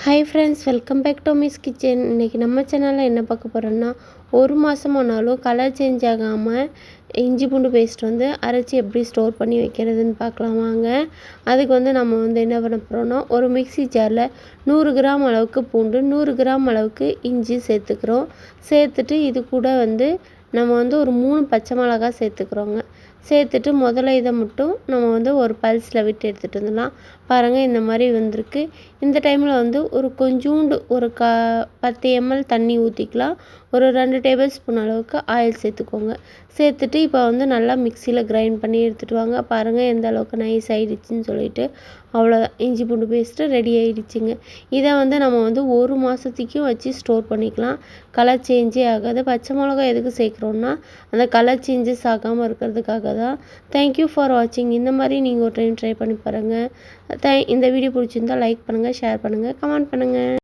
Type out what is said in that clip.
Hi friends, welcome back to Miss Kitchen. இன்றைக்கி நம்ம சேனலில் என்ன பார்க்க போகிறோன்னா, ஒரு மாதம் ஆனாலும் கலர் சேஞ்ச் ஆகாமல் இஞ்சி பூண்டு பேஸ்ட் அரைச்சி எப்படி ஸ்டோர் பண்ணி வைக்கிறதுன்னு பார்க்கலாம் வாங்க. அதுக்கு நம்ம என்ன பண்ண போகிறோன்னா, ஒரு மிக்ஸி ஜாரில் 100 கிராம் அளவுக்கு பூண்டு, 100 கிராம் அளவுக்கு இஞ்சி சேர்த்துக்கிறோம். சேர்த்துட்டு இது கூட நம்ம ஒரு 3 பச்சை மிளகாய் சேர்த்துக்கிறோங்க. சேர்த்துட்டு முதல்ல இதை மட்டும் நம்ம ஒரு பல்ஸில் விட்டு எடுத்துகிட்டு வந்துடலாம். பாருங்கள், இந்த மாதிரி வந்திருக்கு. இந்த டைமில் ஒரு கொஞ்சோண்டு ஒரு 10 ml தண்ணி ஊற்றிக்கலாம். ஒரு 2 டேபிள் ஸ்பூன் அளவுக்கு ஆயில் சேர்த்துக்கோங்க. சேர்த்துட்டு இப்போ நல்லா மிக்சியில் கிரைண்ட் பண்ணி எடுத்துகிட்டு வாங்க. பாருங்கள் எந்த அளவுக்கு நைஸ் ஆகிடுச்சின்னு சொல்லிட்டு. அவ்வளோதான், இஞ்சி பூண்டு பேஸ்ட்டு ரெடி ஆகிடுச்சிங்க. இதை நம்ம ஒரு மாதத்துக்கும் வச்சு ஸ்டோர் பண்ணிக்கலாம். கலர் சேஞ்சே ஆகாது. பச்சை மிளகாய் எதுக்கு சேர்க்குறோன்னா, அந்த கலர் சேஞ்சஸ் ஆகாமல் இருக்கிறதுக்காக தான். தேங்க்யூ ஃபார் வாட்சிங். இந்த மாதிரி நீங்கள் ஒரு டைம் ட்ரை பண்ணி பாருங்கள். இந்த வீடியோ பிடிச்சிருந்தால் லைக் பண்ணுங்கள், ஷேர் பண்ணுங்கள், கமெண்ட் பண்ணுங்கள்.